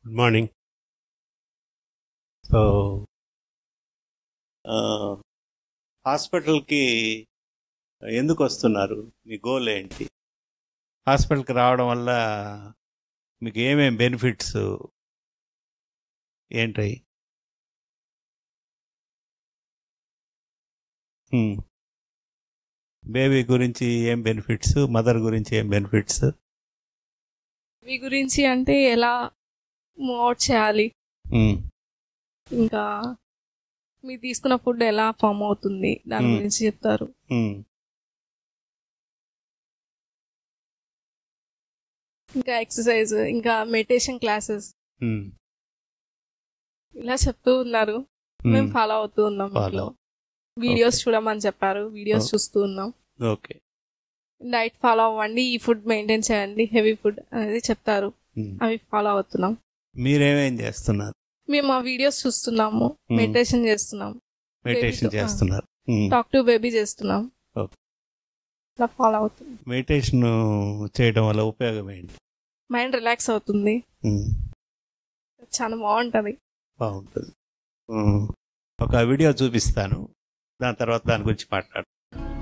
Good morning. So హాస్పిటల్కి ఎందుకు వస్తున్నారు? మీ గోల్ ఏంటి? హాస్పిటల్కి రావడం వల్ల మీకు ఏమేం బెనిఫిట్స్ ఏంటి? బేబీ గురించి ఏం బెనిఫిట్స్, మదర్ గురించి ఏం బెనిఫిట్స్? మీ గురించి అంటే ఎలా మూవ్ అవుట్ చేయాలి, ఇంకా మీరు తీసుకున్న ఫుడ్ ఎలా ఫామ్ అవుతుంది దాని గురించి చెప్తారు. ఇంకా ఎక్సర్సైజ్, ఇంకా మెడిటేషన్ క్లాసెస్ ఇలా చెప్తూ ఉన్నారు. మేము ఫాలో అవుతూ ఉన్నాం. ఇంట్లో వీడియోస్ చూడమని చెప్పారు, వీడియోస్ చూస్తూ ఉన్నాం. ఓకే. డైట్ ఫాలో అవ్వండి, ఈ ఫుడ్ మెయింటైన్ చేయండి, హెవీ ఫుడ్ అనేది చెప్తారు, అవి ఫాలో అవుతున్నాం. మీరేమేం చేస్తున్నారు? మేము ఆ వీడియోస్ చూస్తున్నాము, మెడిటేషన్ చేస్తున్నాం. మెడిటేషన్ చేస్తున్నారు, టాక్ టు బేబీ చేస్తున్నాం. అలా ఫాలో అవుతుంది. మెడిటేషన్ చేయడం వల్ల ఉపయోగం ఏంటి? మైండ్ రిలాక్స్ అవుతుంది, చాలా బాగుంటుంది. ఒక వీడియో చూపిస్తాను, దాని తర్వాత దాని గురించి మాట్లాడు.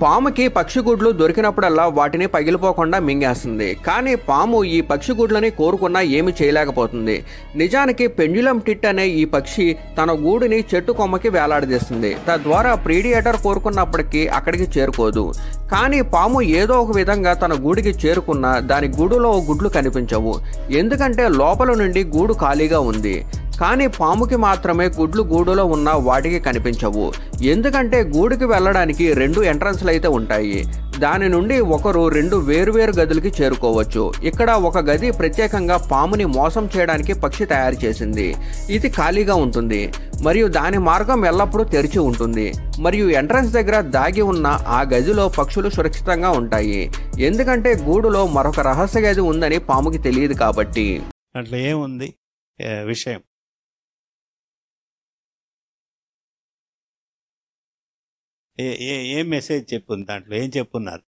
పాముకి పక్షిగుడ్లు దొరికినప్పుడల్లా వాటిని పగిలిపోకుండా మింగేస్తుంది. కానీ పాము ఈ పక్షిగుడ్లని కోరుకున్నా ఏమి చేయలేకపోతుంది. నిజానికి పెండ్యులం టిట్ అనే ఈ పక్షి తన గూడుని చెట్టు కొమ్మకి వేలాడదీస్తుంది. తద్వారా ప్రీడియేటర్ కోరుకున్నప్పటికీ అక్కడికి చేరుకోదు. కానీ పాము ఏదో ఒక విధంగా తన గూడికి చేరుకున్నా దాని గూడులో గుడ్లు కనిపించవు, ఎందుకంటే లోపల నుండి గూడు ఖాళీగా ఉంది. కానీ పాముకి మాత్రమే గుడ్లు గూడులో ఉన్న వాటికి కనిపించవు, ఎందుకంటే గూడుకి వెళ్ళడానికి 2 ఎంట్రన్స్లు అయితే ఉంటాయి. దాని నుండి ఒకరు 2 వేరువేరు గదులకి చేరుకోవచ్చు. ఇక్కడ ఒక గది ప్రత్యేకంగా పాముని మోసం చేయడానికి పక్షి తయారు చేసింది. ఇది ఖాళీగా ఉంటుంది మరియు దాని మార్గం ఎల్లప్పుడూ తెరిచి ఉంటుంది. మరియు ఎంట్రన్స్ దగ్గర దాగి ఉన్న ఆ గదిలో పక్షులు సురక్షితంగా ఉంటాయి, ఎందుకంటే గూడులో మరొక రహస్య గది ఉందని పాముకి తెలియదు కాబట్టి. అట్లా ఏముంది విషయం? ఏం మెసేజ్ చెప్పుంది దాంట్లో? ఏం చెప్పున్నారు?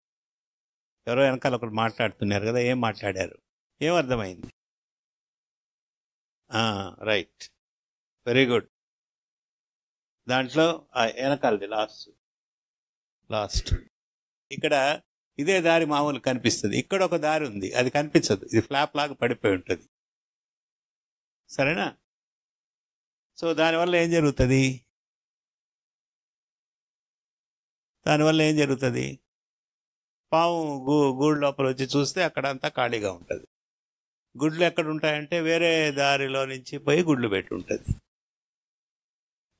ఎవరో వెనకాల ఒకరు మాట్లాడుతున్నారు కదా, ఏం మాట్లాడారు? ఏం అర్థమైంది? Right, very good. దాంట్లో వెనకాలది లాస్ట్ ఇక్కడ ఇదే దారి మామూలు కనిపిస్తుంది, ఇక్కడ ఒక దారి ఉంది, అది కనిపించదు, ఇది ఫ్లాప్ లాగా పడిపోయి ఉంటుంది. సరేనా? సో దానివల్ల ఏం జరుగుతుంది? పాము గూడు లోపల వచ్చి చూస్తే అక్కడ అంతా ఖాళీగా ఉంటుంది. గుడ్లు ఎక్కడ ఉంటాయంటే వేరే దారిలో నుంచి పోయి గుడ్లు పెట్టి ఉంటుంది.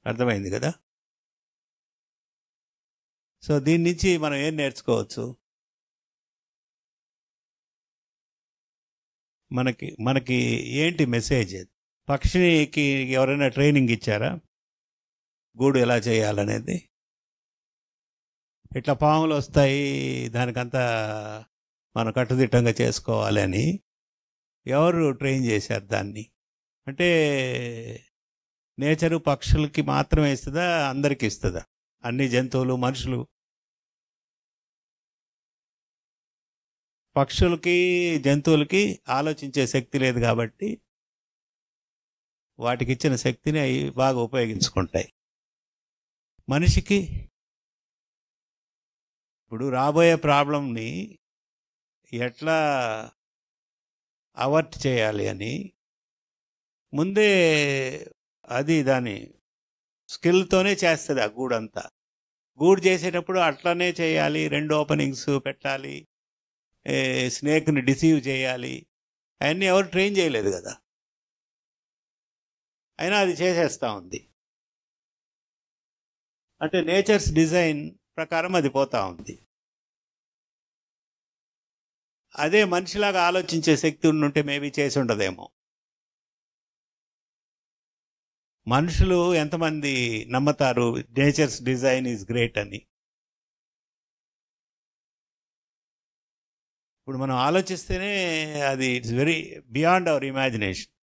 అర్థమైంది కదా? సో దీని నుంచి మనం ఏం నేర్చుకోవచ్చు? మనకి ఏంటి మెసేజ్? పక్షికి ఎవరైనా ట్రైనింగ్ ఇచ్చారా గూడు ఎలా చేయాలనేది? ఇట్లా పాములు వస్తాయి, దానికంతా మనం కట్టుదిట్టంగా చేసుకోవాలి అని ఎవరు ట్రైన్ చేశారు దాన్ని? అంటే నేచరు పక్షులకి మాత్రమే ఇస్తుందా, అందరికీ ఇస్తుందా? అన్ని జంతువులు, మనుషులు? పక్షులకి, జంతువులకి ఆలోచించే శక్తి లేదు కాబట్టి వాటికి ఇచ్చిన శక్తిని అవి బాగా ఉపయోగించుకుంటాయి. మనిషికి ఇప్పుడు రాబోయే ప్రాబ్లంని ఎట్లా అవర్ట్ చేయాలి అని ముందే అది దాని స్కిల్తోనే చేస్తుంది. ఆ గూడంతా గూడు చేసేటప్పుడు అట్లనే చేయాలి, 2 ఓపెనింగ్స్ పెట్టాలి, స్నేక్ని డిసీవ్ చేయాలి, అవన్నీ ఎవరు ట్రైన్ చేయలేదు కదా, అయినా అది చేసేస్తూ ఉంది. అంటే నేచర్స్ డిజైన్ ప్రకారం అది పోతా ఉంది. అదే మనిషిలాగా ఆలోచించే శక్తి ఉంటే మేబీ చేసి ఉండదేమో. మనుషులు ఎంతమంది నమ్ముతారు నేచర్స్ డిజైన్ ఈజ్ గ్రేట్ అని? ఇప్పుడు మనం ఆలోచిస్తేనే అది it's very beyond our imagination.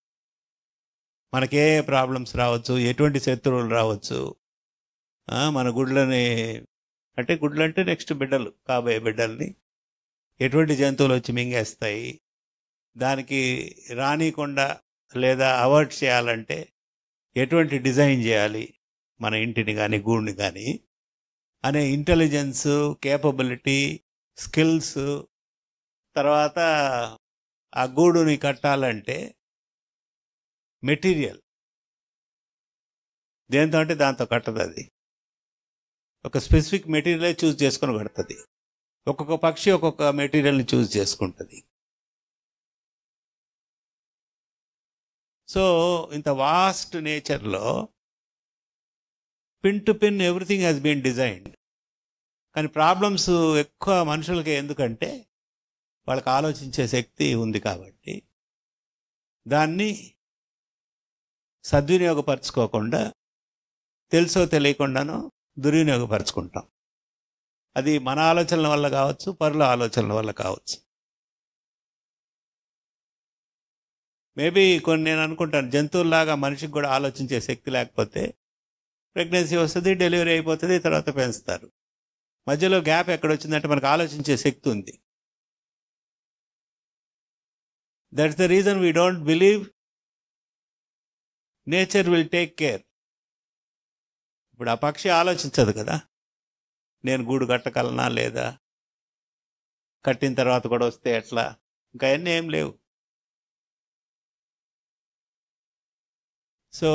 మనకే ప్రాబ్లమ్స్ రావచ్చు, ఎటువంటి శత్రువులు రావచ్చు, మన గుడ్లని అంటే నెక్స్ట్ బిడ్డలు, కాబోయే బిడ్డల్ని ఎటువంటి జంతువులు వచ్చి మింగేస్తాయి, దానికి రానికుండా లేదా అవాయిడ్ చేయాలంటే ఎటువంటి డిజైన్ చేయాలి మన ఇంటిని కానీ గూడుని కానీ అనే ఇంటెలిజెన్స్, కేపబిలిటీ, స్కిల్స్, తర్వాత ఆ గూడుని కట్టాలంటే మెటీరియల్ దేంతో అంటే దాంతో కట్టదు. అది ఒక స్పెసిఫిక్ మెటీరియలే చూస్ చేసుకొని కడుతుంది. ఒక్కొక్క పక్షి ఒక్కొక్క మెటీరియల్ని చూస్ చేసుకుంటుంది. సో ఇంత వాస్ట్ నేచర్లో pin to pin everything has been designed. కానీ ప్రాబ్లమ్స్ ఎక్కువ మనుషులకి, ఎందుకంటే వాళ్ళకి ఆలోచించే శక్తి ఉంది కాబట్టి దాన్ని సద్వినియోగపరచుకోకుండా తెలుసో తెలియకుండానో దుర్వినియోగపరచుకుంటాం. అది మన ఆలోచనల వల్ల కావచ్చు, పరుల ఆలోచనల వల్ల కావచ్చు. మేబీ కొన్ని నేను అనుకుంటాను, జంతువుల్లాగా మనిషికి కూడా ఆలోచించే శక్తి లేకపోతే ప్రెగ్నెన్సీ వస్తుంది, డెలివరీ అయిపోతుంది, తర్వాత పెంచుతారు. మధ్యలో గ్యాప్ ఎక్కడ వచ్చిందంటే మనకు ఆలోచించే శక్తి ఉంది. That's the reason we don't believe nature will take care. ఇప్పుడు ఆ పక్షి ఆలోచించదు కదా, నేను గూడు కట్టగలనా లేదా, కట్టిన తర్వాత కూడా వస్తే ఎట్లా, ఇంకా అన్నీ ఏం లేవు. సో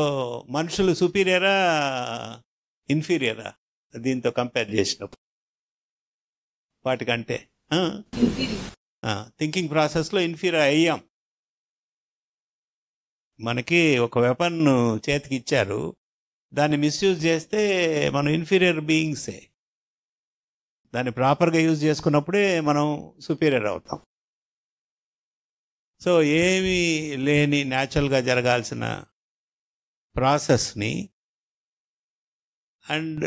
మనుషులు సుపీరియరా ఇన్ఫీరియరా దీంతో కంపేర్ చేసినప్పుడు వాటికంటే థింకింగ్ ప్రాసెస్లో ఇన్ఫీరియర్ అయ్యాం. మనకి ఒక వెపన్ చేతికి ఇచ్చారు, దాన్ని మిస్యూజ్ చేస్తే మనం ఇన్ఫీరియర్ బీయింగ్సే. దాన్ని ప్రాపర్గా యూజ్ చేసుకున్నప్పుడే మనం సుపీరియర్ అవుతాం. సో ఏమీ లేని న్యాచురల్గా జరగాల్సిన ప్రాసెస్ని, అండ్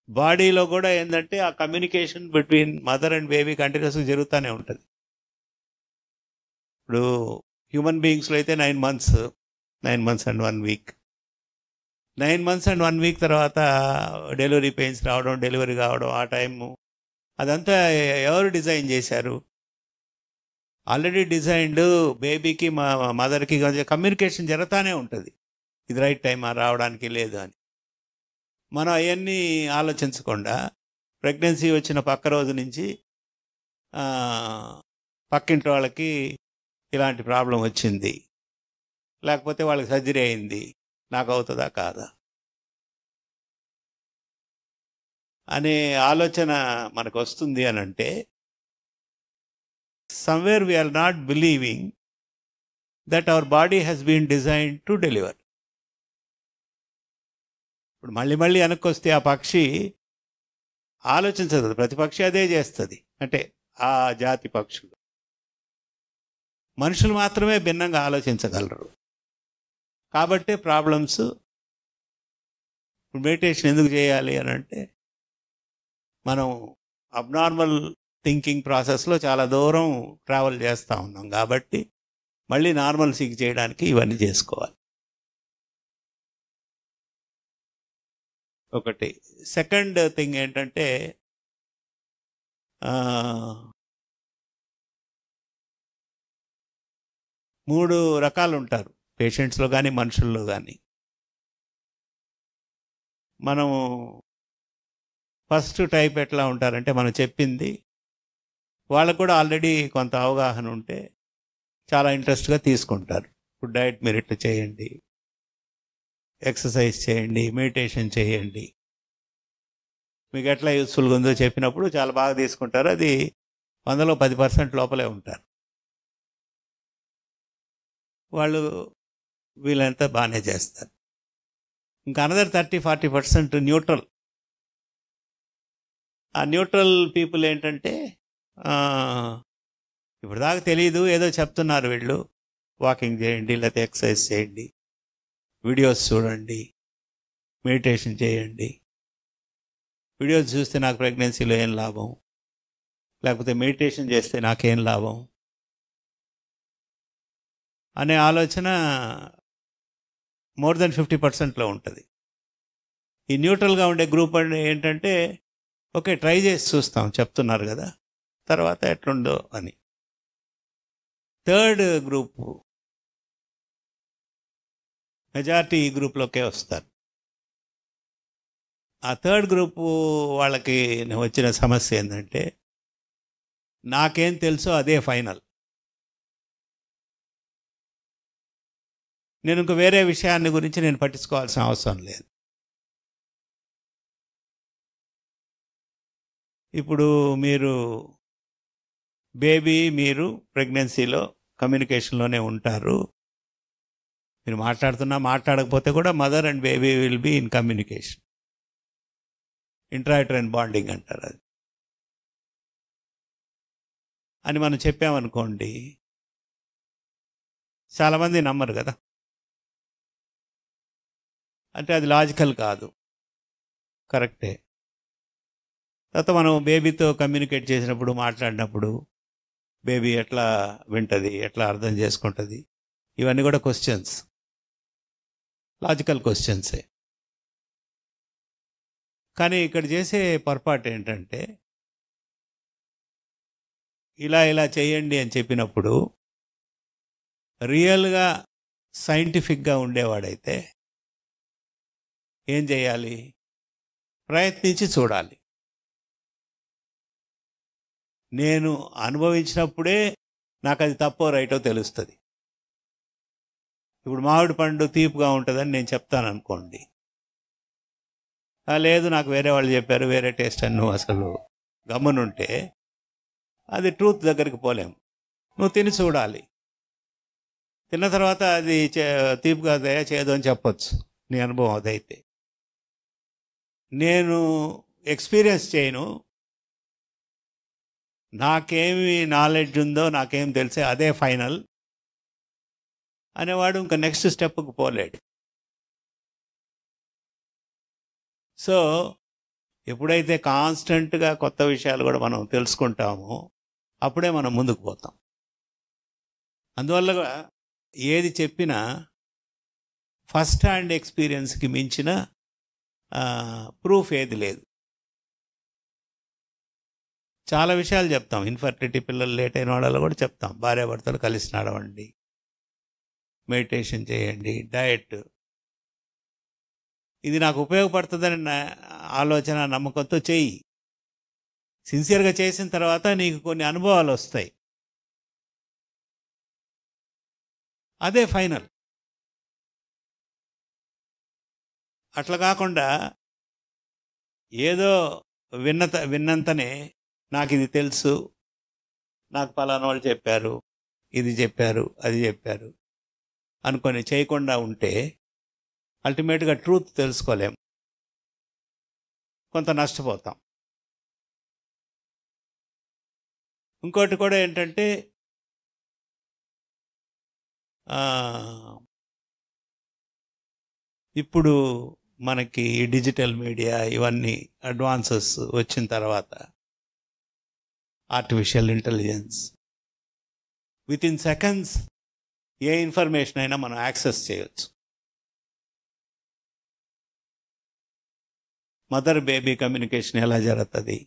బాడీలో కూడా ఏంటంటే ఆ communication between mother and baby కంటిన్యూస్గా జరుగుతూనే ఉంటుంది. ఇప్పుడు హ్యూమన్ బీయింగ్స్లో అయితే 9 months and 1 week, 9 months and 1 week తర్వాత డెలివరీ పెయిన్స్ రావడం, డెలివరీ కావడం, ఆ టైము అదంతా ఎవరు డిజైన్ చేశారు? Already designed. బేబీకి మా మదర్కి కమ్యూనికేషన్ జరుగుతూనే ఉంటుంది, ఇది రైట్ టైమా రావడానికి లేదు అని. మనం అవన్నీ ఆలోచించకుండా ప్రెగ్నెన్సీ వచ్చిన పక్క రోజు నుంచి పక్కింటి వాళ్ళకి ఇలాంటి ప్రాబ్లం వచ్చింది, లేకపోతే వాళ్ళకి సర్జరీ అయింది, నాకు అవుతుందా కాదా అనే ఆలోచన మనకు వస్తుంది అని అంటే somewhere we are not believing that our body has been designed to deliver. ఇప్పుడు మళ్ళీ వెనక్కి వస్తే ఆ పక్షి ఆలోచించదు, ప్రతి పక్షి అదే చేస్తుంది, అంటే ఆ జాతి పక్షులు. మనుషులు మాత్రమే భిన్నంగా ఆలోచించగలరు. కాబట్టే ప్రాబ్లమ్స్. మెడిటేషన్ ఎందుకు చేయాలి అని అంటే మనం అబ్నార్మల్ థింకింగ్ ప్రాసెస్లో చాలా దూరం ట్రావెల్ చేస్తూ ఉన్నాం కాబట్టి మళ్ళీ నార్మల్ సీక్ చేయడానికి ఇవన్నీ చేసుకోవాలి. ఒకటి. సెకండ్ థింగ్ ఏంటంటే మూడు రకాలు ఉంటారు పేషెంట్స్లో కానీ మనుషుల్లో కానీ. మనము ఫస్ట్ టైప్ ఎట్లా ఉంటారంటే మనం చెప్పింది వాళ్ళకు కూడా ఆల్రెడీ కొంత అవగాహన ఉంటే చాలా ఇంట్రెస్ట్గా తీసుకుంటారు. ఇప్పుడు డైట్ మీరు ఇట్లా చేయండి, ఎక్సర్సైజ్ చేయండి, మెడిటేషన్ చేయండి, మీకు ఎట్లా యూస్ఫుల్గా ఉందో చెప్పినప్పుడు చాలా బాగా తీసుకుంటారు. అది 100లో 10% లోపలే ఉంటారు వాళ్ళు. వీళ్ళంతా బాగానే చేస్తారు. ఇంకా అనదర్ 30-40% న్యూట్రల్. ఆ న్యూట్రల్ పీపుల్ ఏంటంటే ఇప్పుడు దాకా తెలియదు, ఏదో చెప్తున్నారు వీళ్ళు, వాకింగ్ చేయండి, లేకపోతే ఎక్సర్సైజ్ చేయండి, వీడియోస్ చూడండి, మెడిటేషన్ చేయండి. వీడియోస్ చూస్తే నాకు ప్రెగ్నెన్సీలో ఏం లాభం, లేకపోతే మెడిటేషన్ చేస్తే నాకేం లాభం అనే ఆలోచన మోర్ దెన్ 50%లో ఉంటుంది. ఈ న్యూట్రల్గా ఉండే గ్రూప్ ఏంటంటే ఓకే ట్రై చేసి చూస్తాం, చెప్తున్నారు కదా, తర్వాత ఎట్లుందో అని. థర్డ్ గ్రూప్ మెజారిటీ ఈ గ్రూప్లోకే వస్తారు. ఆ థర్డ్ గ్రూప్ వాళ్ళకి వచ్చిన సమస్య ఏంటంటే నాకేం తెలుసో అదే ఫైనల్, నేను ఇంక వేరే విషయాన్ని గురించి నేను పట్టించుకోవాల్సిన అవసరం లేదు. ఇప్పుడు మీరు ప్రెగ్నెన్సీలో కమ్యూనికేషన్లోనే ఉంటారు. మీరు మాట్లాడకపోతే కూడా mother and baby will be in communication. Intrauterine bonding అంటారు అది అని మనం చెప్పామనుకోండి, చాలామంది నమ్మరు కదా. అంటే అది లాజికల్ కాదు, కరెక్టే. తర్వాత మనం బేబీతో కమ్యూనికేట్ చేసినప్పుడు, మాట్లాడినప్పుడు బేబీ ఎట్లా వింటుంది, ఎట్లా అర్థం చేసుకుంటుంది, ఇవన్నీ కూడా క్వశ్చన్స్, లాజికల్ క్వశ్చన్సే. కానీ ఇక్కడ చేసే పొరపాటు ఏంటంటే ఇలా చేయండి అని చెప్పినప్పుడు రియల్గా సైంటిఫిక్గా ఉండేవాడైతే ఏం చేయాలి? ప్రయత్నించి చూడాలి. నేను అనుభవించినప్పుడే నాకు అది తప్పో రైటో తెలుస్తుంది. ఇప్పుడు మామిడి పండు తీపుగా ఉంటుందని నేను చెప్తాను అనుకోండి, లేదు నాకు వేరే వాళ్ళు చెప్పారు, వేరే టేస్ట్ అని నువ్వు అసలు గమ్మునుంటే అది ట్రూత్ దగ్గరికి పోలేము. నువ్వు తిని చూడాలి. తిన్న తర్వాత అది తీపుగా చేయదు అని చెప్పొచ్చు, నీ అనుభవం అదైతే. నేను ఎక్స్పీరియన్స్ చేయను, నాకేమి నాలెడ్జ్ ఉందో, నాకేం తెలిసే అదే ఫైనల్ అనేవాడు ఇంకా నెక్స్ట్ స్టెప్కి పోలేడు. సో ఎప్పుడైతే కాన్స్టెంట్గా కొత్త విషయాలు కూడా మనం తెలుసుకుంటామో అప్పుడే మనం ముందుకు పోతాం. అందువల్ల ఏది చెప్పినా ఫస్ట్ హ్యాండ్ ఎక్స్పీరియన్స్కి మించిన ప్రూఫ్ ఏది లేదు. చాలా విషయాలు చెప్తాం, ఇన్ఫర్టిలిటీ, పిల్లలు లేట్ అయిన వాళ్ళలో కూడా చెప్తాం, భార్యాభర్తలు కలిసి నడవండి, మెడిటేషన్ చేయండి, డయట్, ఇది నాకు ఉపయోగపడుతుందని ఆలోచన, నమ్మకంతో చెయ్యి. సిన్సియర్గా చేసిన తర్వాత నీకు కొన్ని అనుభవాలు వస్తాయి, అదే ఫైనల్. అట్లా కాకుండా ఏదో విన్నంతనే నాకు ఇది తెలుసు, నాకు పలానా వాళ్ళు చెప్పారు, ఇది చెప్పారు, అది చెప్పారు అనుకొని చేయకుండా ఉంటే అల్టిమేట్గా ట్రూత్ తెలుసుకోలేం, కొంత నష్టపోతాం. ఇంకోటి కూడా ఏంటంటే ఇప్పుడు మనకి డిజిటల్ మీడియా ఇవన్నీ అడ్వాన్సెస్ వచ్చిన తర్వాత artificial intelligence, with in seconds A information అయినా మనం యాక్సెస్ చేయొచ్చు. మదర్ బేబీ కమ్యూనికేషన్ ఎలా జరుగుతుంది,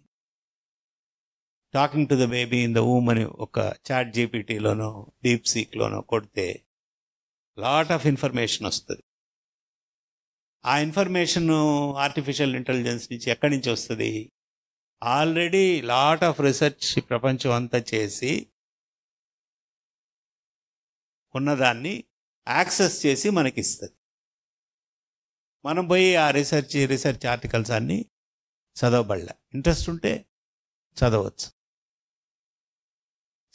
talking to the baby in the womb అని ఒక చాట్ జీపీటీలోనో డీప్ సీక్లోనో కొడితే లాట్ ఆఫ్ ఇన్ఫర్మేషన్ వస్తుంది. ఆ ఇన్ఫర్మేషన్ ఆర్టిఫిషియల్ ఇంటెలిజెన్స్ నుంచి ఎక్కడి నుంచి వస్తుంది? ఆల్రెడీ లాట్ ఆఫ్ రీసెర్చ్ ప్రపంచం అంతా చేసి ఉన్నదాన్ని యాక్సెస్ చేసి మనకిస్తుంది. మనం పోయి ఆ రీసెర్చ్ ఆర్టికల్స్ అన్నీ చదవబడలే, ఇంట్రెస్ట్ ఉంటే చదవచ్చు.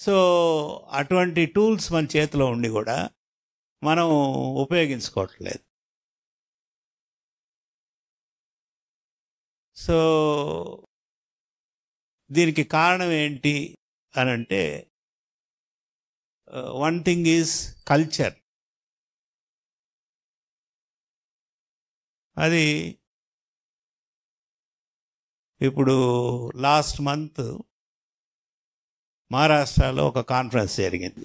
సో అటువంటి టూల్స్ మన చేతిలో ఉండి కూడా మనం ఉపయోగించుకోవట్లేదు. సో దీనికి కారణం ఏంటి అని అంటే, వన్ థింగ్ ఈజ్ కల్చర్. అది ఇప్పుడు లాస్ట్ మంత్ మహారాష్ట్రలో ఒక కాన్ఫరెన్స్ జరిగింది,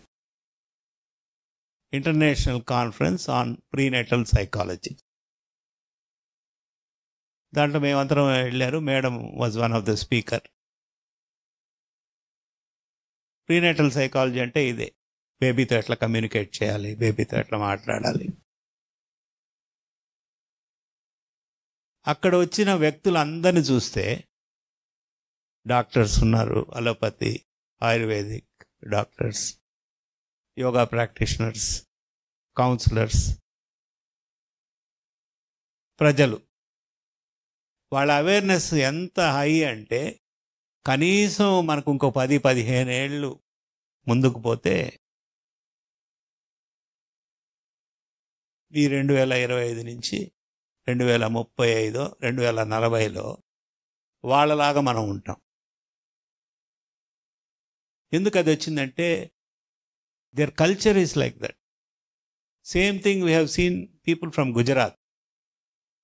international conference on prenatal psychology. దాంట్లో మేమందరం వెళ్ళారు, madam was one of the speaker. Prenatal psychology అంటే ఇదే, బేబీతో ఎట్లా కమ్యూనికేట్ చేయాలి, బేబీతో ఎట్లా మాట్లాడాలి, అక్కడ వచ్చిన వ్యక్తులందరినీ చూస్తే డాక్టర్స్ ఉన్నారు, allopathy, Ayurvedic doctors, yoga practitioners, counsellors, ప్రజలు. వాళ్ళ అవేర్నెస్ ఎంత హై అంటే కనీసం మనకు ఇంకో 10-15 ఏళ్ళు ముందుకు పోతే ఈ 2025 నుంచి 2035 2040లో వాళ్ళలాగా మనం ఉంటాం. ఎందుకు అది వచ్చిందంటే their culture is like that. Same thing we have seen people from Gujarat.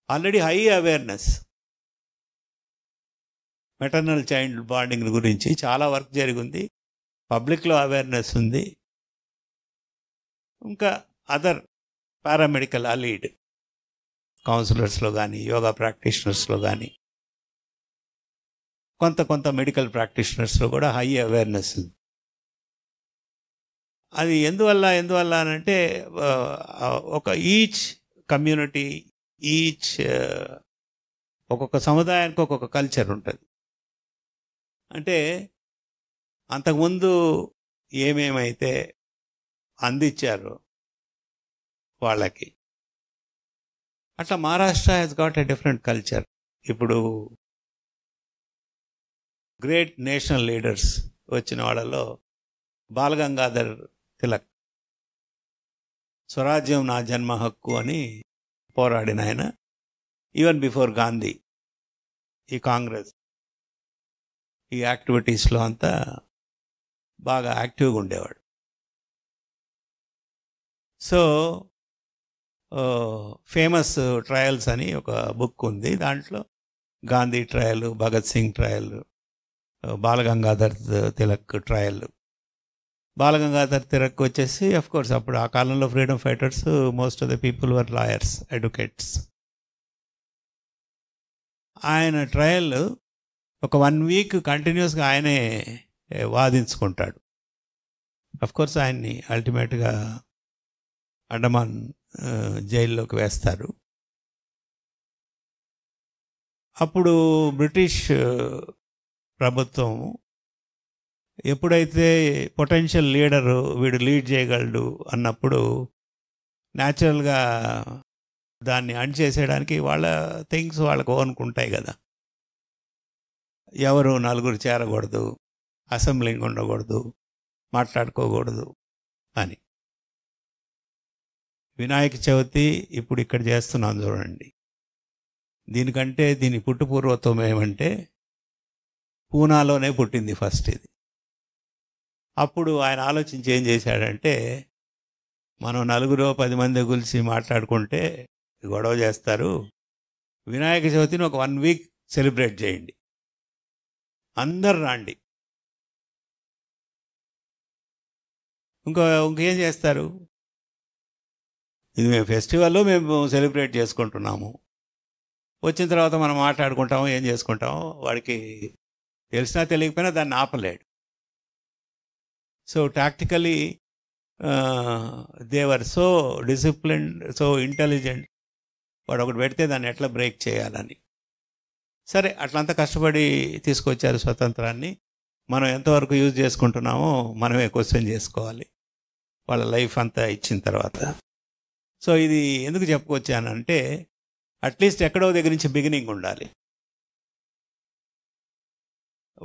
Already high awareness. Maternal child bonding గురించి చాలా వర్క్ జరిగింది, పబ్లిక్లో అవేర్నెస్ ఉంది. ఇంకా అదర్ పారామెడికల్ అలీడ్ కౌన్సిలర్స్లో కానీ, యోగా ప్రాక్టీషనర్స్లో కానీ, కొంత మెడికల్ ప్రాక్టీషనర్స్లో కూడా హై అవేర్నెస్ ఉంది. అది ఎందువల్ల అనంటే ఒక ఈచ్ కమ్యూనిటీ, ఈచ్ ఒక్కొక్క సముదాయానికి ఒక్కొక్క కల్చర్ ఉంటుంది. అంటే అంతకుముందు ఏమేమైతే అందించారో వాళ్ళకి, అట్లా Maharashtra has got a different culture. ఇప్పుడు గ్రేట్ నేషనల్ లీడర్స్ వచ్చిన వాళ్ళలో బాలగంగాధర్ తిలక్ స్వరాజ్యం నా జన్మ హక్కు అని పోరాడిన ఆయన, ఈవెన్ బిఫోర్ గాంధీ ఈ కాంగ్రెస్ ఈ యాక్టివిటీస్లో అంతా బాగా యాక్టివ్గా ఉండేవాడు. సో ఫేమస్ ట్రయల్స్ అని ఒక బుక్ ఉంది, దాంట్లో Gandhi trial, Bhagat Singh trial, Balagangadhar Tilak trial. Balagangadhar Tilak వచ్చేసి కోర్స్ అప్పుడు ఆ కాలంలో freedom fighters, most of the people were lawyers, advocates. ఆయన ట్రయల్ ఒక 1 వీక్ కంటిన్యూస్గా ఆయనే వాదించుకుంటాడు. కోర్స్ ఆయన్ని అల్టిమేట్గా అండమాన్ జైల్లోకి వేస్తారు. అప్పుడు బ్రిటిష్ ప్రభుత్వం ఎప్పుడైతే పొటెన్షియల్ లీడరు వీడు లీడ్ చేయగలడు అన్నప్పుడు న్యాచురల్గా దాన్ని అణిచేసేయడానికి వాళ్ళ థింగ్స్ వాళ్ళకు అనుకుంటాయి కదా. ఎవరు నలుగురు చేరకూడదు, అసెంబ్లింగ్ ఉండకూడదు, మాట్లాడుకోకూడదు అని. వినాయక చవితి ఇప్పుడు ఇక్కడ చేస్తున్నాం చూడండి. దీనికంటే దీని పుట్టుపూర్వత్వం ఏమంటే పూనాలోనే పుట్టింది ఫస్ట్ ఇది. అప్పుడు ఆయన ఆలోచించి ఏం చేశాడంటే, మనం 9-10 మంది కలిసి మాట్లాడుకుంటే గొడవ చేస్తారు, వినాయక చవితిని ఒక 1 వీక్ సెలబ్రేట్ చేయండి, అందరు రండి. ఇంకేం చేస్తారు, ఇది మేము ఫెస్టివల్లో మేము సెలబ్రేట్ చేసుకుంటున్నాము, వచ్చిన తర్వాత మనం మాట్లాడుకుంటాము, ఏం చేసుకుంటాము, వాడికి తెలిసినా తెలియకపోయినా దాన్ని ఆపలేడు. సో టాక్టికలీ దేవర్ సో డిసిప్లిన్డ్, సో ఇంటెలిజెంట్. వాడు ఒకటి పెడితే దాన్ని ఎట్లా బ్రేక్ చేయాలని. సరే, అట్లంతా కష్టపడి తీసుకొచ్చారు స్వతంత్రాన్ని. మనం ఎంతవరకు యూజ్ చేసుకుంటున్నామో మనమే క్వశ్చన్ చేసుకోవాలి వాళ్ళ లైఫ్ అంతా ఇచ్చిన తర్వాత. సో ఇది ఎందుకు చెప్పుకొచ్చానంటే, అట్లీస్ట్ ఎక్కడో దగ్గర నుంచి బిగినింగ్ ఉండాలి.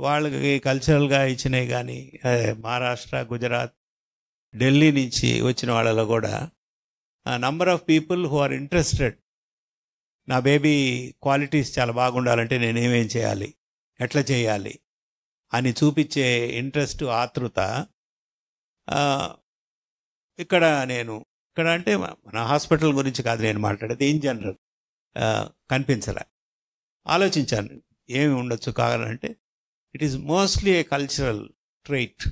వాళ్ళకి కల్చరల్గా ఇచ్చినవి కానీ మహారాష్ట్ర, గుజరాత్, ఢిల్లీ నుంచి వచ్చిన వాళ్ళలో కూడా number of people who are interested, నా బేబీ క్వాలిటీస్ చాలా బాగుండాలంటే నేనేమేం చేయాలి, ఎట్లా చేయాలి అని చూపించే ఇంట్రెస్ట్, ఆతృత ఇక్కడ అంటే మన హాస్పిటల్ గురించి కాదు నేను మాట్లాడేది, ఇన్ జనరల్ కనిపించలే. ఆలోచించాను ఏమి ఉండొచ్చు కావాలంటే, it is mostly a cultural trait.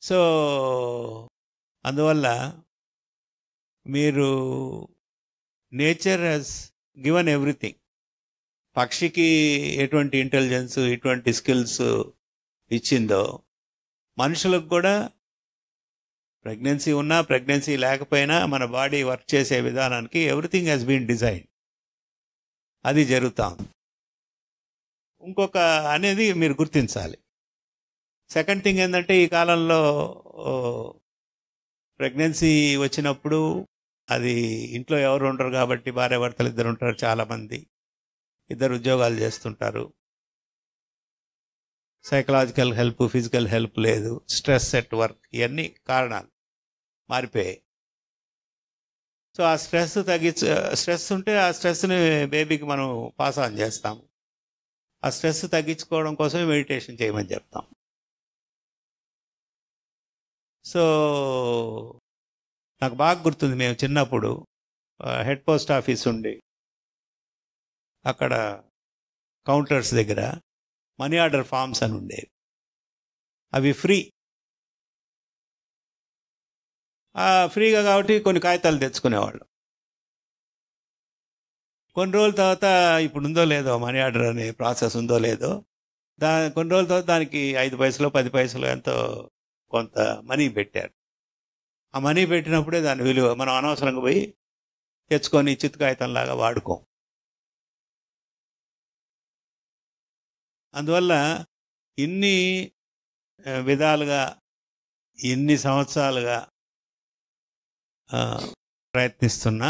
So అందువల్ల మీరు నేచర్ హ్యాస్ గివెన్ ఎవ్రీథింగ్. పక్షికి ఎటువంటి ఇంటెలిజెన్స్, ఎటువంటి స్కిల్స్ ఇచ్చిందో, మనుషులకు కూడా ప్రెగ్నెన్సీ ఉన్నా ప్రెగ్నెన్సీ లేకపోయినా మన బాడీ వర్క్ చేసే విధానానికి ఎవ్రీథింగ్ హ్యాస్ బీన్ డిజైన్. అది జరుగుతాం. ఇంకొక అనేది మీరు గుర్తించాలి. సెకండ్ థింగ్ ఏంటంటే ఈ కాలంలో ప్రెగ్నెన్సీ వచ్చినప్పుడు అది ఇంట్లో ఎవరు ఉండరు కాబట్టి భార్యాభర్తలు ఇద్దరు ఉంటారు, చాలామంది ఇద్దరు ఉద్యోగాలు చేస్తుంటారు, సైకలాజికల్ హెల్ప్ ఫిజికల్ హెల్ప్ లేదు, స్ట్రెస్ ఎట్ వర్క్, ఇవన్నీ కారణాలు మారిపోయాయి. సో ఆ స్ట్రెస్ ఉంటే ఆ స్ట్రెస్ని బేబీకి మనం పాస్ ఆన్ చేస్తాము. ఆ స్ట్రెస్ తగ్గించుకోవడం కోసమే మెడిటేషన్ చేయమని చెప్తాం. సో నాకు బాగా గుర్తుంది, మేము చిన్నప్పుడు హెడ్ పోస్ట్ ఆఫీస్ ఉండి అక్కడ కౌంటర్స్ దగ్గర మనీ ఆర్డర్ ఫామ్స్ అని ఉండేవి. అవి ఫ్రీగా కాబట్టి కొన్ని కాగితాలు తెచ్చుకునేవాళ్ళు. కొన్ని రోజుల తర్వాత ఇప్పుడు ఉందో లేదో మనీ ఆర్డర్ అనే ప్రాసెస్ ఉందో లేదో, కొన్ని రోజుల తర్వాత దానికి 5 పైసలు 10 పైసలు ఎంతో కొంత మనీ పెట్టారు. ఆ మనీ పెట్టినప్పుడే దాని విలువ. మనం అనవసరంగా పోయి తెచ్చుకొని చిత్తు కాగితంలాగా వాడుకోం. అందువల్ల ఇన్ని విధాలుగా ఇన్ని సంవత్సరాలుగా ప్రయత్నిస్తున్నా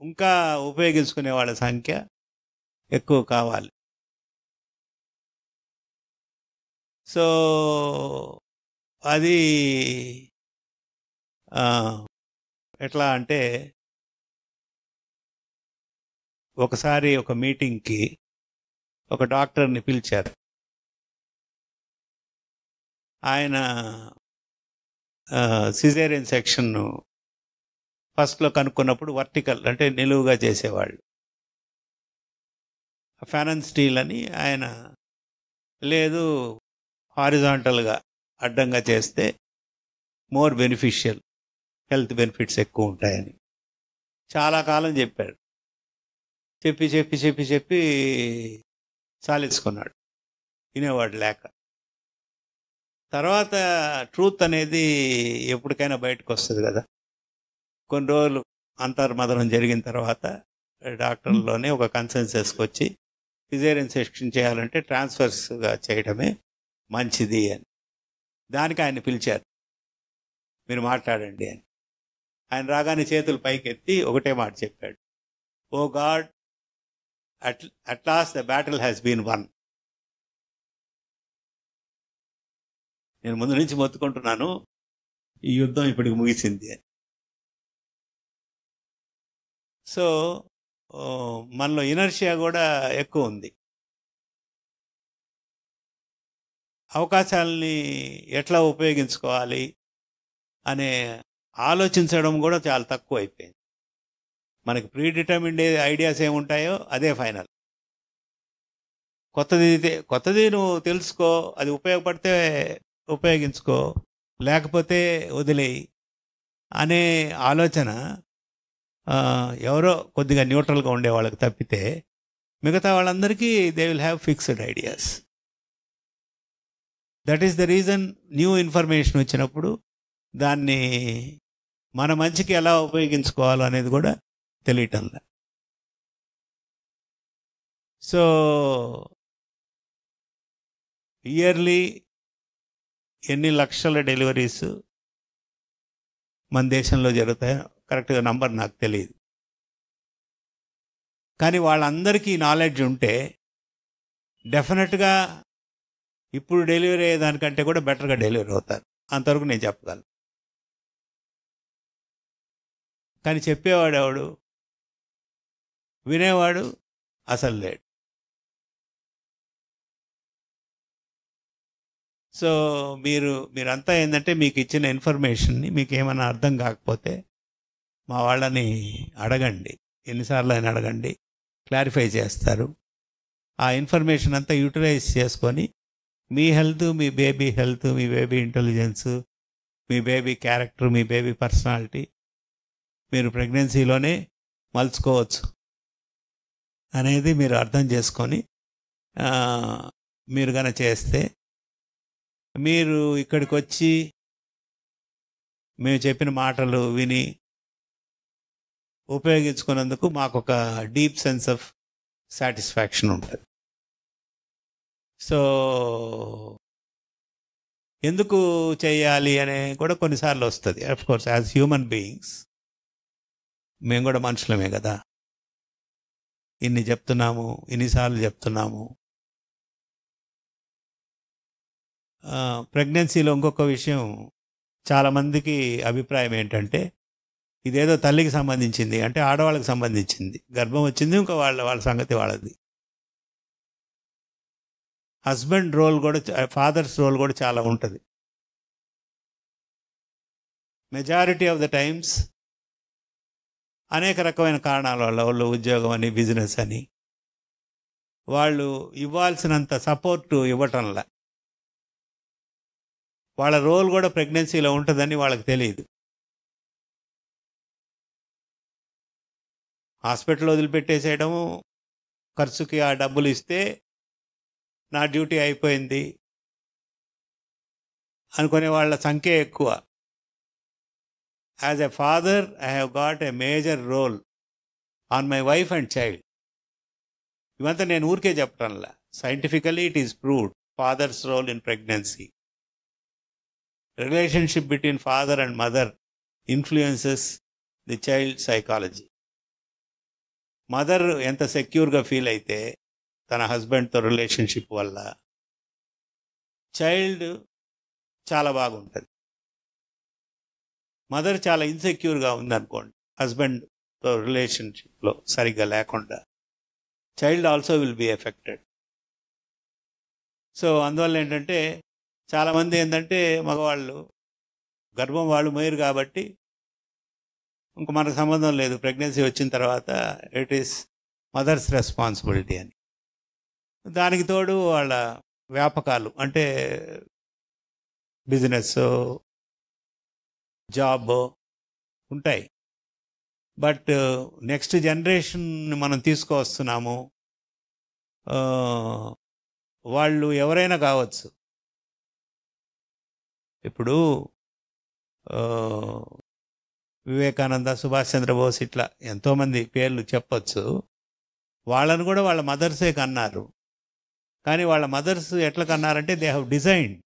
ఇంకా ఉపయోగించుకునే వాళ్ళ సంఖ్య ఎక్కువ కావాలి. సో అది ఎట్లా అంటే, ఒకసారి ఒక మీటింగ్కి ఒక డాక్టర్ని పిలిచారు. ఆయన సిజేరియన్ సెక్షన్ ఫస్ట్లో కనుక్కున్నప్పుడు వర్టికల్ అంటే నిలువుగా చేసేవాళ్ళు, ఫెనన్ స్టీల్ అని, ఆయన లేదు హారిజాంటల్గా అడ్డంగా చేస్తే మోర్ బెనిఫిషియల్, హెల్త్ బెనిఫిట్స్ ఎక్కువ ఉంటాయని చాలా కాలం చెప్పాడు. చెప్పి చెప్పి చెప్పి చెప్పి సాలించుకున్నాడు, వినేవాడు లేక. తర్వాత ట్రూత్ అనేది ఎప్పటికైనా బయటకు వస్తుంది కదా. కొన్ని రోజులు అంతర్మదనం జరిగిన తర్వాత డాక్టర్లోనే ఒక కన్సెన్సస్కి వచ్చి సిజేరియన్ సెక్షన్ చేయాలంటే ట్రాన్స్ఫర్స్గా చేయడమే మంచిది అని. దానికి ఆయన పిలిచారు, మీరు మాట్లాడండి అని. ఆయన రాగానే చేతులు పైకెత్తి ఒకటే మాట చెప్పాడు, oh god, at last the battle has been won. నేను ముందు నుంచి మొత్తుకుంటున్నాను, ఈ యుద్ధం ఇప్పటికి ముగిసింది అని. సో మనలో ఇనర్షియా కూడా ఎక్కువ ఉంది. అవకాశాలని ఎట్లా ఉపయోగించుకోవాలి అనే ఆలోచించడం కూడా చాలా తక్కువ అయిపోయింది. మనకి ప్రీ డిటర్మిన్డ్ ఐడియాస్ ఏముంటాయో అదే ఫైనల్. కొత్తది నువ్వు తెలుసుకో, అది ఉపయోగపడితే ఉపయోగించుకో, లేకపోతే వదిలేయి అనే ఆలోచన ఎవరో కొద్దిగా న్యూట్రల్గా ఉండే వాళ్ళకి తప్పితే మిగతా వాళ్ళందరికీ they will have fixed ideas. That is the reason new information వచ్చినప్పుడు దాన్ని మన మంచికి ఎలా ఉపయోగించుకోవాలో అనేది కూడా తెలియటంలా. సో ఇయర్లీ ఎన్ని లక్షల డెలివరీస్ మన దేశంలో జరుగుతాయో కరెక్ట్గా నంబర్ నాకు తెలియదు. కానీ వాళ్ళందరికీ నాలెడ్జ్ ఉంటే డెఫినెట్గా ఇప్పుడు డెలివరీ అయ్యేదానికంటే కూడా బెటర్గా డెలివరీ అవుతారు. అంతవరకు నేను చెప్పగలను. కానీ చెప్పేవాడు ఎవడు, వినేవాడు అసలు లేడు. సో మీరంతా ఏంటంటే మీకు ఇచ్చిన ఇన్ఫర్మేషన్ని మీకు ఏమైనా అర్థం కాకపోతే మా వాళ్ళని అడగండి, ఎన్నిసార్లు అయినా అడగండి, క్లారిఫై చేస్తారు. ఆ ఇన్ఫర్మేషన్ అంతా యూటిలైజ్ చేసుకొని మీ హెల్త్, మీ బేబీ హెల్త్, మీ బేబీ ఇంటెలిజెన్స్, మీ బేబీ క్యారెక్టర్, మీ బేబీ పర్సనాలిటీ మీరు ప్రెగ్నెన్సీలోనే మలుచుకోవచ్చు అనేది మీరు అర్థం చేసుకొని మీరు గన చేస్తే, మీరు ఇక్కడికి వచ్చి మేము చెప్పిన మాటలు విని ఉపయోగించుకున్నందుకు మాకు ఒక డీప్ సెన్స్ ఆఫ్ సాటిస్ఫాక్షన్ ఉంటుంది. సో ఎందుకు చేయాలి అనే కూడా కొన్నిసార్లు వస్తుంది. Of course as human beings మేము కూడా మనుషులమే కదా, ఇన్ని చెప్తున్నాము, ఇన్నిసార్లు చెప్తున్నాము. ప్రెగ్నెన్సీలో ఇంకొక విషయం, చాలామందికి అభిప్రాయం ఏంటంటే ఇదేదో తల్లికి సంబంధించింది, అంటే ఆడవాళ్ళకి సంబంధించింది. గర్భం వచ్చింది, ఇంకా వాళ్ళ సంగతి వాళ్ళది. హస్బెండ్ రోల్ కూడా, ఫాదర్స్ రోల్ కూడా చాలా ఉంటుంది. మెజారిటీ ఆఫ్ ద టైమ్స్ అనేక రకమైన కారణాల వల్ల, వాళ్ళు ఉద్యోగం అని, బిజినెస్ అని, వాళ్ళు ఇవ్వాల్సినంత సపోర్టు ఇవ్వటంలా. వాళ్ళ రోల్ కూడా ప్రెగ్నెన్సీలో ఉంటుందని వాళ్ళకి తెలియదు. హాస్పిటల్ వదిలిపెట్టేసేయడము, ఖర్చుకి ఆ డబ్బులు ఇస్తే నా డ్యూటీ అయిపోయింది అనుకునే వాళ్ళ సంఖ్య ఎక్కువ. As a father I have got a major role on my wife and child. ఇవంతా నేను ఊరికే చెప్పటంలా, scientifically it is proved. Father's role in pregnancy, relationship between father and mother influences the child psychology. Mother ఎంత సెక్యూర్గా feel అయితే తన హస్బెండ్తో relationship వల్ల, చైల్డ్ చాలా బాగుంటుంది. మదర్ చాలా ఇన్సెక్యూర్గా ఉందనుకోండి, హస్బెండ్తో రిలేషన్షిప్లో సరిగ్గా లేకుండా, child also will be affected. So అందువల్ల ఏంటంటే చాలామంది ఏంటంటే మగవాళ్ళు గర్భం వాళ్ళు మోయరు కాబట్టి ఇంక మనకు సంబంధం లేదు, ప్రెగ్నెన్సీ వచ్చిన తర్వాత ఇట్ ఈస్ మదర్స్ రెస్పాన్సిబిలిటీ అని. దానికి తోడు వాళ్ళ వ్యాపకాలు, అంటే బిజినెస్, జాబ్ ఉంటాయి. బట్ నెక్స్ట్ జనరేషన్ మనం తీసుకువస్తున్నాము, వాళ్ళు ఎవరైనా కావచ్చు. ఇప్పుడు వివేకానంద, సుభాష్ చంద్రబోస్, ఇట్లా ఎంతోమంది పేర్లు చెప్పచ్చు. వాళ్ళను కూడా వాళ్ళ మదర్సే కన్నారు. కానీ వాళ్ళ మదర్స్ ఎట్లా కన్నారంటే దే హ్యావ్ డిజైన్డ్.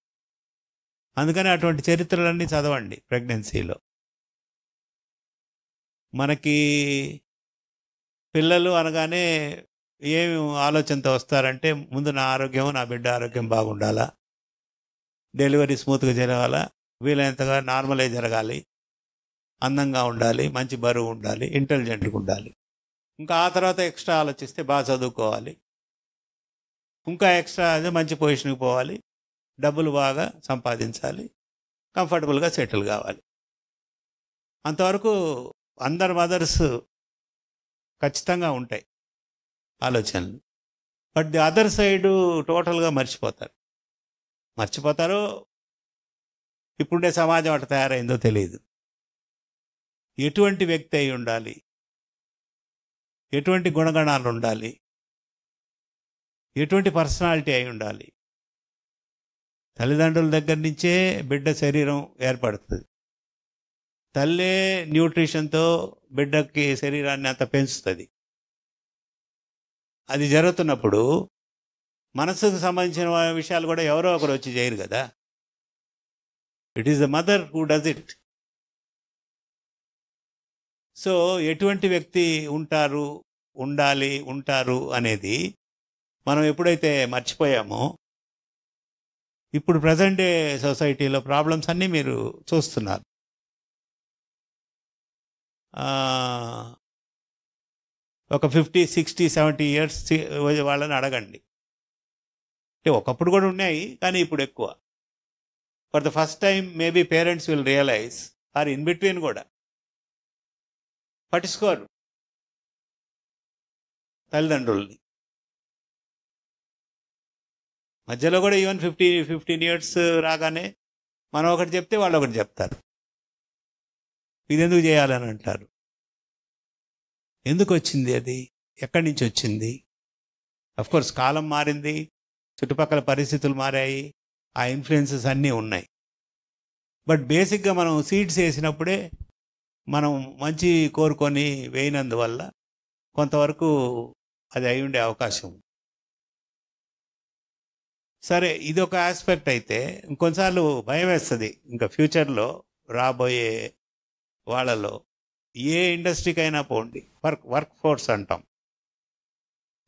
అందుకని అటువంటి చరిత్రలన్నీ చదవండి ప్రెగ్నెన్సీలో. మనకి పిల్లలు అనగానే ఏమి ఆలోచనతో వస్తారంటే, ముందు నా ఆరోగ్యం, నా బిడ్డ ఆరోగ్యం బాగుండాలా, డెలివరీ స్మూత్గా జరగాల, వీలైనంతగా నార్మలే జరగాలి, అందంగా ఉండాలి, మంచి బరువు ఉండాలి, ఇంటెలిజెంట్గా ఉండాలి. ఇంకా ఆ తర్వాత ఎక్స్ట్రా ఆలోచిస్తే బాగా చదువుకోవాలి, ఇంకా ఎక్స్ట్రా అదే మంచి పొజిషన్కి పోవాలి, డబ్బులు బాగా సంపాదించాలి, కంఫర్టబుల్గా సెటిల్ కావాలి. అంతవరకు అందరు మదర్స్ ఖచ్చితంగా ఉంటాయి ఆలోచనలు. బట్ ది అదర్ సైడ్ టోటల్గా మర్చిపోతారో ఇప్పుడే సమాజం అట్లా తయారైందో తెలియదు. ఎటువంటి వ్యక్తి అయి ఉండాలి, ఎటువంటి గుణగణాలు ఉండాలి, ఎటువంటి పర్సనాలిటీ అయి ఉండాలి. తల్లిదండ్రుల దగ్గర నుంచే బిడ్డ శరీరం ఏర్పడుతుంది. తల్లే న్యూట్రిషన్తో బిడ్డకి శరీరాన్ని అంత పెంచుతుంది. అది జరుగుతున్నప్పుడు మనసుకు సంబంధించిన విషయాలు కూడా ఎవరో ఒకరు వచ్చి చేయరు కదా. It is the mother who does it. So ఎటువంటి వ్యక్తి ఉంటారు అనేది మనం ఎప్పుడైతే మర్చిపోయామో, ఇప్పుడు ప్రజెంట్ డే సొసైటీలో ప్రాబ్లమ్స్ అన్నీ మీరు చూస్తున్నారు. ఒక 50, 60, 70 ఇయర్స్ వాళ్ళని అడగండి. అంటే ఒకప్పుడు కూడా ఉన్నాయి, కానీ ఇప్పుడు ఎక్కువ. For the first time maybe parents will realise, or in between కూడా పట్టించుకోరు తల్లిదండ్రుల్ని. మధ్యలో కూడా ఈవెన్ 15 ఇయర్స్ రాగానే మనం ఒకటి చెప్తే వాళ్ళు ఒకటి చెప్తారు. ఇది ఎందుకు చేయాలని అంటారు. ఎందుకు వచ్చింది అది, ఎక్కడి నుంచి వచ్చింది? అఫ్కోర్స్ కాలం మారింది, చుట్టుపక్కల పరిస్థితులు మారాయి, ఆ ఇన్ఫ్లుయెన్సెస్ అన్నీ ఉన్నాయి. బట్ బేసిక్గా మనం సీడ్స్ వేసినప్పుడే మనం మంచి కోరుకొని వేయినందువల్ల కొంతవరకు అది అయి ఉండే అవకాశం. సరే, ఇది ఒక ఆస్పెక్ట్ అయితే ఇంకొన్నిసార్లు భయం వేస్తుంది. ఇంకా ఫ్యూచర్లో రాబోయే వాళ్ళలో ఏ ఇండస్ట్రీకి అయినా పోండి, వర్క్ ఫోర్స్ అంటాం.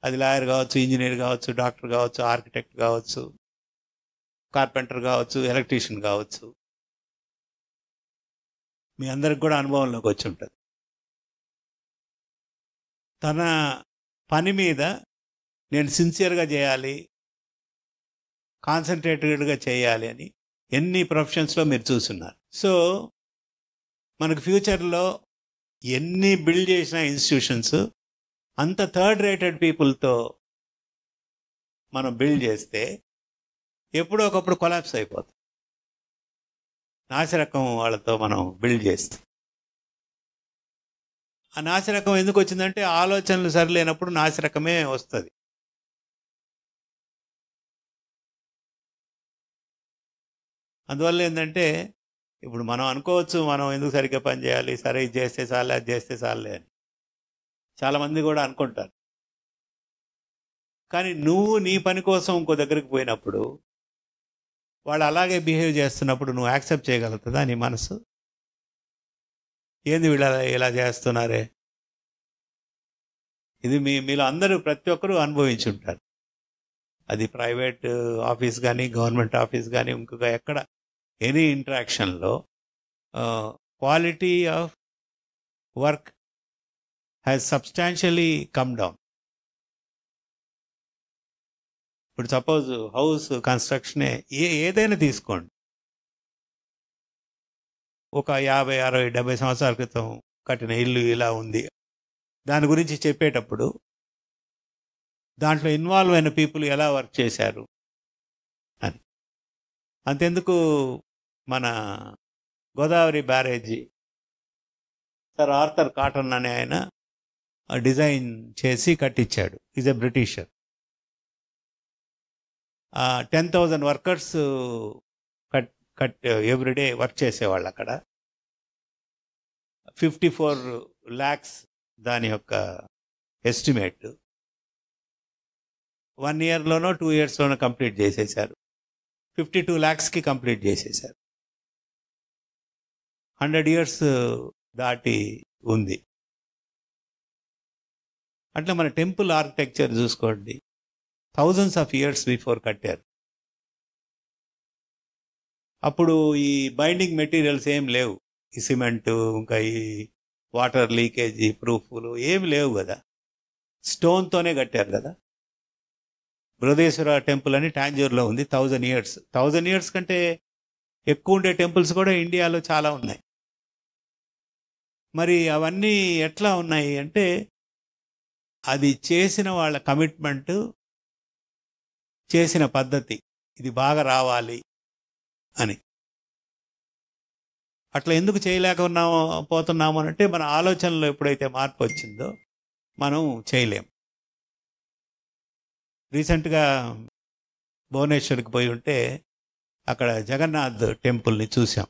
అది లాయర్ కావచ్చు, ఇంజనీర్ కావచ్చు, డాక్టర్ కావచ్చు, ఆర్కిటెక్ట్ కావచ్చు, కార్పెంటర్ కావచ్చు, ఎలక్ట్రీషియన్ కావచ్చు. మీ అందరికి కూడా అనుభవంలోకి వచ్చి ఉంటుంది. తన పని మీద నేను సిన్సియర్గా చేయాలి, కాన్సన్ట్రేటెడ్గా చేయాలి అని ఎన్ని ప్రొఫెషన్స్లో మీరు చూస్తున్నారు. సో మనకు ఫ్యూచర్లో ఎన్ని బిల్డ్ చేసిన ఇన్స్టిట్యూషన్స్ అంత థర్డ్ రేటెడ్ పీపుల్తో మనం బిల్డ్ చేస్తే ఎప్పుడో ఒకప్పుడు కొలాప్స్ అయిపోతుంది. నాసిరకం వాళ్ళతో మనం బిల్డ్ చేస్తే ఆ నాసిరకం ఎందుకు వచ్చిందంటే ఆలోచనలు సరిలేనప్పుడు నాసిరకమే వస్తుంది. అందువల్ల ఏంటంటే ఇప్పుడు మనం అనుకోవచ్చు, మనం ఎందుకు సరిగ్గా పని చేయాలి, సరే ఇది చేస్తే చాలే, అది చేస్తే చాలే అని చాలామంది కూడా అనుకుంటారు. కానీ నువ్వు నీ పని కోసం ఇంకో దగ్గరికి పోయినప్పుడు వాళ్ళు అలాగే బిహేవ్ చేస్తున్నప్పుడు నువ్వు యాక్సెప్ట్ చేయగలుగుతుందా నీ మనసు? ఏంది వీళ్ళు ఇలా చేస్తున్నారే? ఇది మీలో అందరూ ప్రతి ఒక్కరూ అనుభవించి ఉంటారు. అది ప్రైవేట్ ఆఫీస్ కానీ, గవర్నమెంట్ ఆఫీస్ కానీ, ఇంకొక ఎక్కడ ఎనీ ఇంటరాక్షన్లో quality of work has substantially come down. ఇప్పుడు సపోజ్ హౌస్ కన్స్ట్రక్షనే ఏదైనా తీసుకోండి, ఒక 50, 60, 70 సంవత్సరాల క్రితం కట్టిన ఇల్లు ఇలా ఉంది, దాని గురించి చెప్పేటప్పుడు దాంట్లో ఇన్వాల్వ్ అయిన పీపుల్ ఎలా వర్క్ చేశారు అని. అంతెందుకు మన గోదావరి బ్యారేజీ సర్ ఆర్థర్ కాటన్ అనే ఆయన డిజైన్ చేసి కట్టించాడు. Is a Britisher. 10,000 workers everyday work చేసేవాళ్ళు అక్కడ. 54 lakhs దాని యొక్క ఎస్టిమేట్. 1 yearలోనో 2 yearsలోనో కంప్లీట్ చేసేశారు. 52 lakhsకి కంప్లీట్ చేసేశారు. 100 years దాటి ఉంది. అట్లా మన టెంపుల్ ఆర్కిటెక్చర్ చూసుకోండి, thousands of years బిఫోర్ కట్టారు. అప్పుడు ఈ బైండింగ్ మెటీరియల్స్ ఏం లేవు, ఈ సిమెంటు ఇంకా ఈ వాటర్ లీకేజీ ప్రూఫ్లు ఏమి లేవు కదా, స్టోన్తోనే కట్టారు కదా. బృహదేశ్వర టెంపుల్ అని టాంజూర్లో ఉంది, 1000 years. 1000 years కంటే ఎక్కువ ఉండే టెంపుల్స్ కూడా ఇండియాలో చాలా ఉన్నాయి. మరి అవన్నీ ఎట్లా ఉన్నాయి అంటే అది చేసిన వాళ్ళ కమిట్మెంట్, చేసిన పద్ధతి, ఇది బాగా రావాలి అని. అట్లా ఎందుకు పోతున్నాము అంటే మన ఆలోచనలో ఎప్పుడైతే మార్పు వచ్చిందో మనం చేయలేం. రీసెంట్గా భువనేశ్వర్కి పోయి ఉంటే అక్కడ జగన్నాథ్ టెంపుల్ని చూసాం.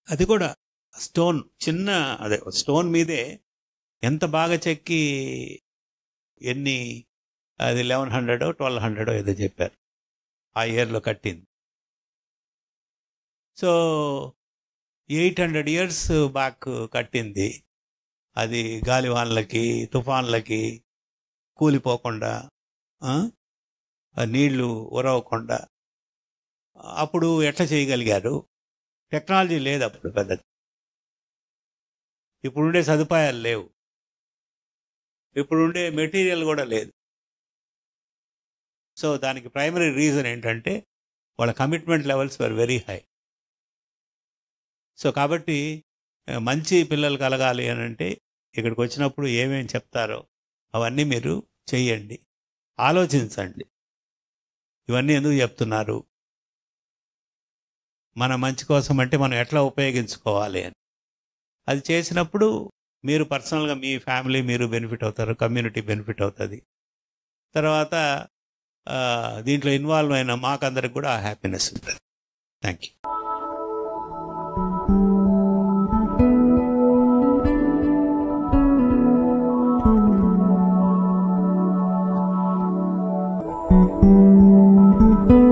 అది కూడా స్టోన్, చిన్న అదే స్టోన్ మీదే ఎంత బాగా చెక్కి, ఎన్ని అది 1100 1200 ఏదో చెప్పారు ఆ ఇయర్లో కట్టింది. సో 800 years బ్యాక్ కట్టింది. అది గాలివాన్లకి, తుఫాన్లకి కూలిపోకుండా, నీళ్లు ఉరవకుండా. అప్పుడు ఎట్లా చేయగలిగారు? టెక్నాలజీ లేదు అప్పుడు పెద్దది, ఇప్పుడుండే సదుపాయాలు లేవు, ఇప్పుడుండే మెటీరియల్ కూడా లేదు. సో దానికి ప్రైమరీ రీజన్ ఏంటంటే వాళ్ళ commitment levels were very high. So కాబట్టి మంచి పిల్లలు కలగాలి అని అంటే ఇక్కడికి వచ్చినప్పుడు ఏమేమి చెప్తారో అవన్నీ మీరు చెయ్యండి, ఆలోచించండి. ఇవన్నీ ఎందుకు చెప్తున్నారు, మన మంచి కోసం అంటే మనం ఎట్లా ఉపయోగించుకోవాలి అని. అది చేసినప్పుడు మీరు పర్సనల్గా, మీ ఫ్యామిలీ మీరు బెనిఫిట్ అవుతారు, కమ్యూనిటీ బెనిఫిట్ అవుతుంది. తర్వాత దీంట్లో ఇన్వాల్వ్ అయిన మాకందరికి కూడా హ్యాపీనెస్ ఉంటుంది. Thank you. ధన్యవాదాలు.